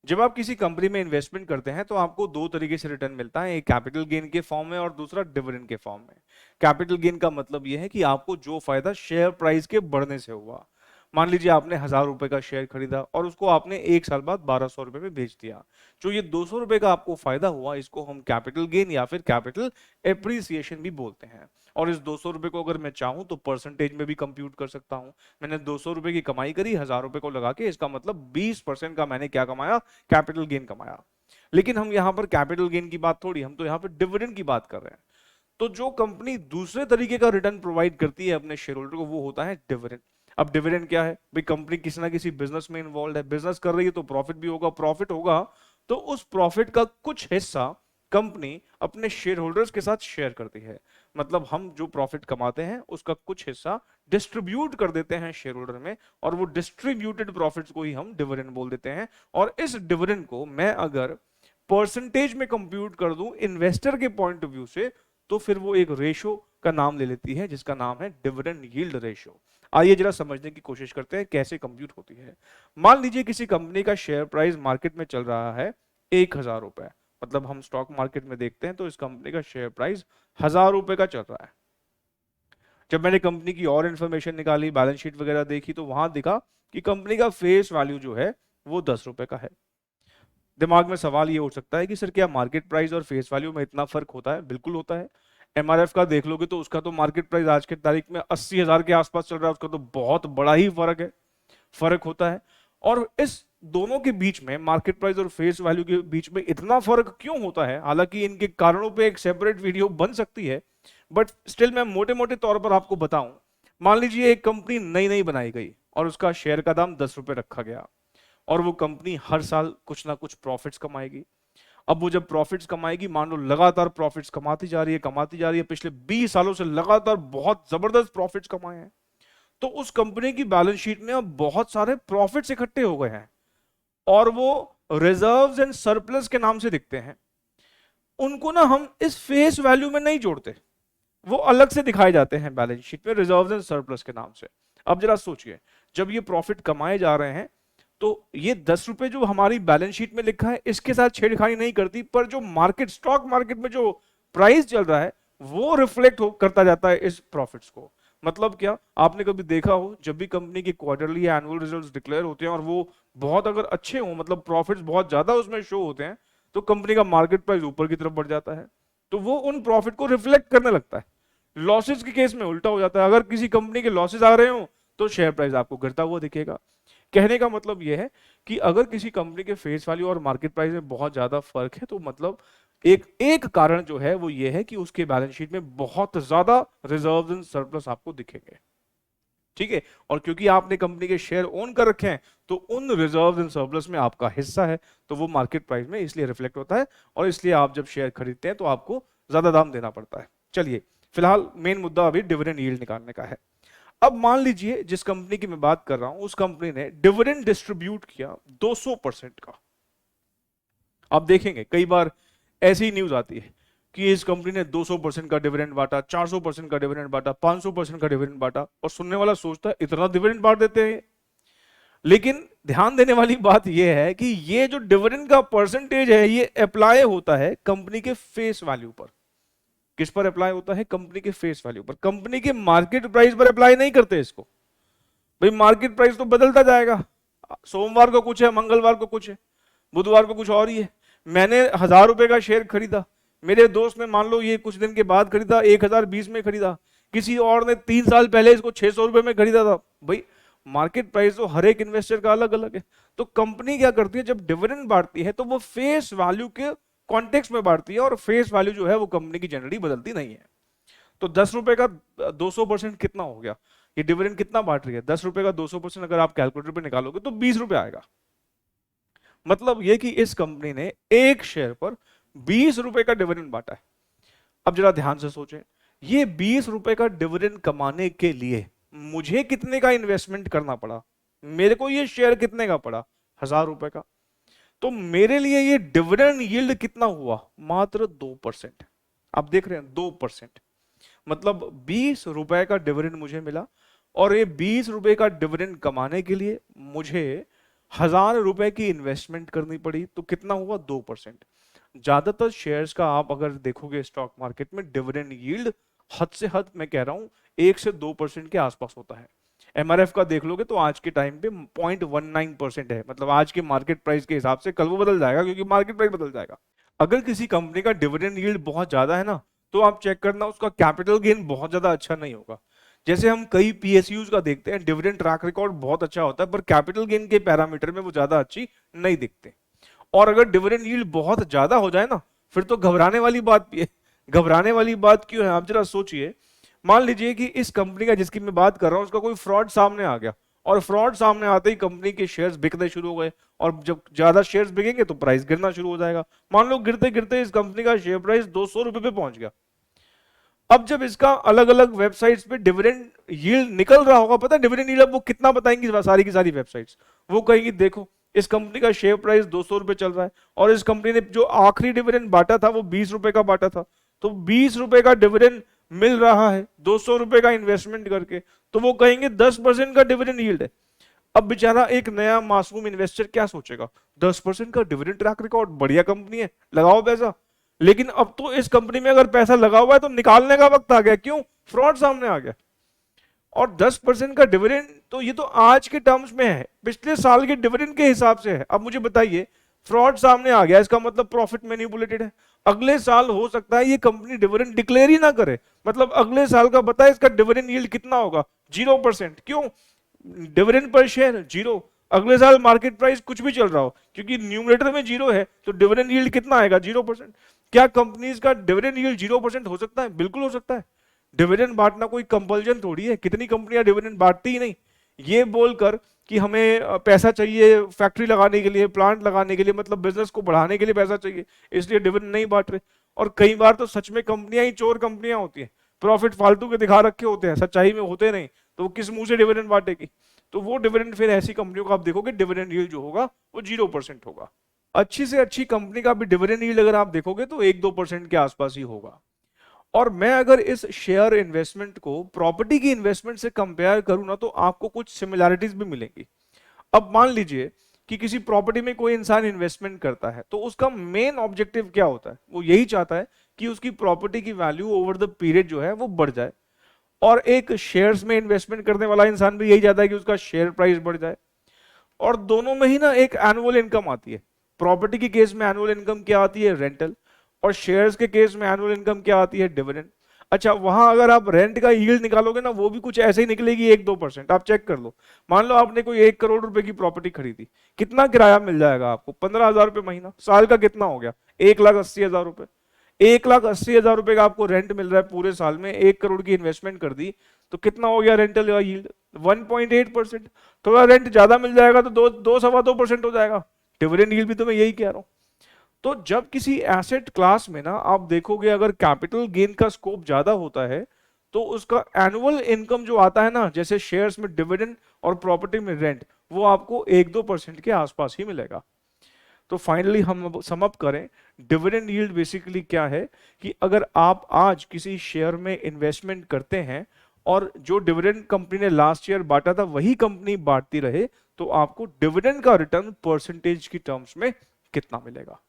जब आप किसी कंपनी में इन्वेस्टमेंट करते हैं तो आपको दो तरीके से रिटर्न मिलता है, एक कैपिटल गेन के फॉर्म में और दूसरा डिविडेंड के फॉर्म में। कैपिटल गेन का मतलब यह है कि आपको जो फायदा शेयर प्राइस के बढ़ने से हुआ। मान लीजिए आपने 1,000 रुपए का शेयर खरीदा और उसको आपने एक साल बाद 1,200 रुपए में बेच दिया। जो ये 200 रुपए का आपको फायदा हुआ, इसको हम कैपिटल गेन या फिर कैपिटल एप्रिसिएशन भी बोलते हैं। और इस 200 रुपए को अगर मैं चाहूं तो परसेंटेज में भी कंप्यूट कर सकता हूं। मैंने 200 रुपए की कमाई करी 1,000 रुपए को लगा के, इसका मतलब 20% का मैंने क्या कमाया, कैपिटल गेन कमाया। लेकिन हम यहां पर कैपिटल गेन की बात थोड़ी, हम तो यहां पर डिविडेंड की बात कर रहे हैं। तो जो कंपनी दूसरे तरीके का रिटर्न प्रोवाइड करती है अपने शेयर होल्डर को, वो होता है डिविडेंड। अब डिविडेंड क्या है भाई, कंपनी किसी ना किसी बिजनेस में इन्वॉल्व है, बिजनेस कर रही है तो प्रॉफिट भी होगा, प्रॉफिट होगा तो उस प्रॉफिट का कुछ हिस्सा कंपनी अपने शेयर होल्डर्स के साथ शेयर करती है। मतलब हम जो प्रॉफिट कमाते हैं उसका कुछ हिस्सा डिस्ट्रीब्यूट कर देते हैं शेयर होल्डर में, और वो डिस्ट्रीब्यूटेड प्रॉफिट्स को ही हम डिविडेंड बोल देते हैं। और इस डिविडेंड को मैं अगर परसेंटेज में कंप्यूट कर दूं इन्वेस्टर के पॉइंट ऑफ व्यू से, तो फिर वो एक रेशो का नाम ले लेती है जिसका नाम है डिविडेंड यील्ड रेशो। आइए जरा समझने की कोशिश करते हैं कैसे कंप्यूट होती है। मान लीजिए किसी कंपनी का शेयर प्राइस मार्केट में चल रहा है 1,000 रुपए। मतलब हम स्टॉक मार्केट में देखते हैं तो इस कंपनी का शेयर प्राइस 1,000 रुपए का चल रहा है। जब मैंने कंपनी की और इंफॉर्मेशन निकाली, बैलेंस शीट वगैरह देखी, तो वहां दिखा कि कंपनी का फेस वैल्यू जो है वो 10 रुपए का है। दिमाग में सवाल ये उठ सकता है कि सर क्या मार्केट प्राइस और फेस वैल्यू में इतना फर्क होता है? बिल्कुल होता है। एमआरएफ का देख लोगे तो उसका तो मार्केट प्राइस आज के तारीख में 80,000 के आसपास चल रहा है, उसका तो बहुत बड़ा ही फर्क है, फर्क होता है। और इस दोनों के बीच में, मार्केट प्राइस और फेस वैल्यू के बीच में इतना फर्क क्यों होता है? हालांकि इनके कारणों पे एक सेपरेट वीडियो बन सकती है, बट स्टिल मैं मोटे मोटे तौर पर आपको बताऊं। मान लीजिए एक कंपनी नई नई बनाई गई और उसका शेयर का दाम 10 रुपए रखा गया, और वो कंपनी हर साल कुछ ना कुछ प्रॉफिट्स कमाएगी। अब वो जब प्रॉफिट्स कमाएगी, मान लो लगातार प्रॉफिट्स कमाती जा रही है, कमाती जा रही है, पिछले 20 सालों से लगातार बहुत जबरदस्त प्रॉफिट्स कमाए हैं, तो उस कंपनी की बैलेंस शीट में अब बहुत सारे प्रॉफिट्स इकट्ठे हो गए हैं और वो रिजर्व्स एंड सरप्लस के नाम से दिखते हैं। उनको ना हम इस फेस वैल्यू में नहीं जोड़ते, वो अलग से दिखाए जाते हैं बैलेंस शीट में रिजर्व्स एंड सरप्लस के नाम से। अब जरा सोचिए, जब ये प्रॉफिट कमाए जा रहे हैं तो ये 10 रुपए जो हमारी बैलेंस शीट में लिखा है इसके साथ छेड़खानी नहीं करती, पर जो मार्केट, स्टॉक मार्केट में जो प्राइस चल रहा है वो रिफ्लेक्ट करता जाता है इस प्रॉफिट्स को। मतलब क्या, आपने कभी देखा हो जब भी कंपनी के क्वार्टरली या एनुअल रिजल्ट्स डिक्लेयर होते हैं और वो बहुत अगर अच्छे हों, मतलब प्रॉफिट्स बहुत ज्यादा उसमें शो होते हैं, तो कंपनी का मार्केट प्राइस ऊपर की तरफ बढ़ जाता है, तो वो उन प्रॉफिट को रिफ्लेक्ट करने लगता है। लॉसेस के केस में उल्टा हो जाता है, अगर किसी कंपनी के लॉसेस आ रहे हो तो शेयर प्राइस आपको गिरता हुआ दिखेगा। कहने का मतलब यह है कि अगर किसी कंपनी के फेस वैल्यू और मार्केट प्राइस में बहुत ज्यादा फर्क है, तो मतलब एक एक कारण जो है वो ये है कि उसके बैलेंस शीट में बहुत ज्यादा रिजर्व्स एंड सरप्लस आपको दिखेंगे। ठीक है, और क्योंकि आपने कंपनी के शेयर ओन कर रखे हैं, तो उन रिजर्व्स एंड सरप्लस में आपका हिस्सा है, तो वो मार्केट प्राइस में इसलिए रिफ्लेक्ट होता है, और इसलिए आप जब शेयर खरीदते हैं तो आपको ज्यादा दाम देना पड़ता है। चलिए, फिलहाल मेन मुद्दा अभी डिविडेंड यील्ड निकालने का है। अब मान लीजिए जिस कंपनी की मैं बात कर रहा हूं, उस कंपनी ने डिविडेंड डिस्ट्रीब्यूट किया 200% का। आप देखेंगे कई बार ऐसी ही न्यूज आती है कि इस कंपनी ने 200% का डिविडेंड बांटा, 400% का डिविडेंड बांटा, 500% का डिविडेंड बांटा, और सुनने वाला सोचता है इतना डिविडेंड बांट देते हैं। लेकिन ध्यान देने वाली बात यह है कि ये जो डिविडेंड का परसेंटेज है ये अप्लाई होता है कंपनी के फेस वैल्यू पर। किस पर अप्लाई होता है? कंपनी के फेस वैल्यू पर, कंपनी के मार्केट प्राइस पर अप्लाई नहीं करते इसको। भाई मार्केट प्राइस तो बदलता जाएगा, सोमवार को कुछ है, मंगलवार को कुछ है, बुधवार को कुछ और ही है। मैंने 1,000 रुपए का शेयर खरीदा, मेरे दोस्त ने मान लो ये कुछ दिन के बाद खरीदा, 1,020 में खरीदा, किसी और ने 3 साल पहले इसको 600 रुपए में खरीदा था। भाई मार्केट प्राइस तो हर एक इन्वेस्टर का अलग अलग है। तो कंपनी क्या करती है, जब डिविडेंड बांटती है तो वो फेस वैल्यू के कॉन्टेक्स्ट में बांटती है, और फेस वैल्यू जो है वो कंपनी की जनरली बदलती नहीं है। तो 10 रुपए का 200% कितना हो गया? ये डिविडेंड कितना बांट रही है? 10 रुपए का 200% अगर आप कैलकुलेटर पे निकालोगे तो 20 रुपए आएगा। मतलब ये कि इस कंपनी ने एक शेयर पर 20 रुपए का डिविडेंड बांटा है। अब जरा ध्यान से सोचें, ये 20 रुपए का डिविडेंड कमाने के लिए मुझे कितने का इन्वेस्टमेंट करना पड़ा? मेरे को ये शेयर कितने का पड़ा? 1,000 रुपए का। तो मेरे लिए ये डिविडेंड यील्ड कितना हुआ? मात्र 2%। आप देख रहे हैं 2%, मतलब 20 रुपए का डिविडेंड मुझे मिला, और ये 20 रुपए का डिविडेंड कमाने के लिए मुझे ₹1000 की इन्वेस्टमेंट करनी पड़ी तो कितना हुआ 2%। ज्यादातर शेयर्स का आप अगर देखोगे स्टॉक मार्केट में डिविडेंड यील्ड हद से हद मैं कह रहा हूं 1 से 2% के आसपास होता है। एमआरएफ का देख लोगे तो आज के टाइम पे 0.19% है, मतलब आज के मार्केट प्राइस के हिसाब से। कल वो बदल जाएगा क्योंकि मार्केट प्राइस बदल जाएगा। अगर किसी कंपनी का डिविडेंड यील्ड बहुत ज्यादा है ना, तो आप चेक करना उसका कैपिटल गेन बहुत ज्यादा अच्छा नहीं होगा। जैसे हम कई पीएसयूज का देखते हैं, डिविडेंड ट्रैक रिकॉर्ड बहुत अच्छा होता है पर कैपिटल गेन के पैरामीटर में वो ज्यादा अच्छी नहीं दिखते। और अगर डिविडेंड यील्ड बहुत ज्यादा हो जाए ना, फिर तो घबराने वाली बात भी है। घबराने वाली बात क्यों है, आप जरा सोचिए। मान लीजिए कि इस कंपनी का जिसकी मैं बात कर रहा हूं उसका कोई फ्रॉड सामने आ गया, और फ्रॉड सामने आते ही कंपनी के शेयर्स बिकने शुरू हो गए, और जब ज्यादा शेयर्स बिकेंगे तो प्राइस गिरना शुरू हो जाएगा। मान लो गिरते गिरते इस कंपनी का शेयर प्राइस ₹200 पे पहुंच गया। अब जब इसका अलग अलग वेबसाइट्स पे डिविडेंड यील्ड निकल रहा होगा, पता है डिविडेंड यील्ड अब वो कितना बताएंगी सारी की सारी वेबसाइट्स, वो कहेंगी देखो इस कंपनी का शेयर प्राइस ₹200 चल रहा है, और इस कंपनी ने जो आखिरी डिविडेंड बांटा था वो ₹20 का बांटा था, तो ₹20 का डिविडेंड मिल रहा है ₹200 का इन्वेस्टमेंट करके, तो वो कहेंगे 10% का डिविडेंड यील्ड है। अब बेचारा एक नया मासूम इन्वेस्टर क्या सोचेगा, 10% का डिविडेंड ट्रैक रिकॉर्ड, बढ़िया कंपनी है, लगाओ पैसा। लेकिन अब तो इस कंपनी में अगर पैसा लगा हुआ है तो निकालने का वक्त आ गया, क्यों, फ्रॉड सामने आ गया। और 10% का डिविडेंड तो ये तो आज के टर्म्स में है, पिछले साल के डिविडेंड के हिसाब से है। अब मुझे बताइए, फ्रॉड सामने आ गया, इसका मतलब प्रॉफिट मैनिपुलेटेड है। अगले साल हो सकता है ये कंपनी डिविडेंड डिक्लेयर ही ना करे, मतलब अगले साल का बताए इसका डिविडेंड यील्ड कितना होगा, 0%। क्यों, डिविडेंड पर शेयर जीरो। अगले साल मार्केट प्राइस कुछ भी चल रहा हो, क्योंकि न्यूमरेटर में जीरो है तो डिविडेंड यील्ड कितना आएगा, 0%। क्या कंपनीज का डिविडेंड यील्ड 0% हो सकता है, बिल्कुल हो सकता है। डिविडेंड बांटना कोई कंपल्जन थोड़ी है, कितनी कंपनियां डिविडेंड बांटती ही नहीं। ये बोलकर कि हमें पैसा चाहिए फैक्ट्री लगाने के लिए, प्लांट लगाने के लिए, मतलब बिजनेस को बढ़ाने के लिए पैसा चाहिए, इसलिए डिविडेंड नहीं बांट रहे। और कई बार तो सच में कंपनियां ही चोर कंपनियां होती हैं, प्रॉफिट फालतू के दिखा रखे होते हैं, सच्चाई में होते नहीं, तो वो किस मुंह से डिविडेंड बांटेगी। तो वो डिविडेंड फिर ऐसी कंपनियों का आप देखोगे डिविडेंड यील्ड जो होगा वो 0% होगा। अच्छी से अच्छी कंपनी का भी डिविडेंड यील्ड अगर आप देखोगे तो 1-2% के आसपास ही होगा। और मैं अगर इस शेयर इन्वेस्टमेंट को प्रॉपर्टी की इन्वेस्टमेंट से कंपेयर करूं ना, तो आपको कुछ सिमिलैरिटीज भी मिलेंगी। अब मान लीजिए कि किसी प्रॉपर्टी में कोई इंसान इन्वेस्टमेंट करता है, तो उसका मेन ऑब्जेक्टिव क्या होता है, वो यही चाहता है कि उसकी प्रॉपर्टी की वैल्यू ओवर द पीरियड जो है वो बढ़ जाए। और एक शेयर्स में इन्वेस्टमेंट करने वाला इंसान भी यही चाहता है कि उसका शेयर प्राइस बढ़ जाए। और दोनों में ही ना एक एनुअल इनकम आती है। प्रॉपर्टी के केस में एनुअल इनकम क्या आती है, रेंटल, और शेयर्स के केस में एनुअल इनकम क्या आती है, डिविडेंड। अच्छा, वहां अगर आप रेंट का यील्ड निकालोगे ना, वो भी कुछ ऐसे ही निकलेगी, 1-2%। आप चेक कर लो, मान लो आपने कोई 1 करोड़ रुपए की प्रॉपर्टी खरीदी, कितना किराया मिल जाएगा आपको, 15,000 रुपए महीना। साल का कितना हो गया, 1,80,000 रुपए। 1,80,000 रुपए का आपको रेंट मिल रहा है पूरे साल में, 1 करोड़ की इन्वेस्टमेंट कर दी, तो कितना हो गया रेंटल का यील्ड, 1.8%। थोड़ा रेंट ज्यादा मिल जाएगा तो 2-2.25% हो जाएगा। डिविडेंड यील्ड भी तो मैं यही कह रहा हूं। तो जब किसी एसेट क्लास में ना आप देखोगे अगर कैपिटल गेन का स्कोप ज्यादा होता है, तो उसका एनुअल इनकम जो आता है ना, जैसे शेयर्स में डिविडेंड और प्रॉपर्टी में रेंट, वो आपको 1-2% के आसपास ही मिलेगा। तो फाइनली हम सम अप करें, डिविडेंड यील्ड बेसिकली क्या है कि अगर आप आज किसी शेयर में इन्वेस्टमेंट करते हैं और जो डिविडेंड कंपनी ने लास्ट ईयर बांटा था वही कंपनी बांटती रहे, तो आपको डिविडेंड का रिटर्न परसेंटेज की टर्म्स में कितना मिलेगा।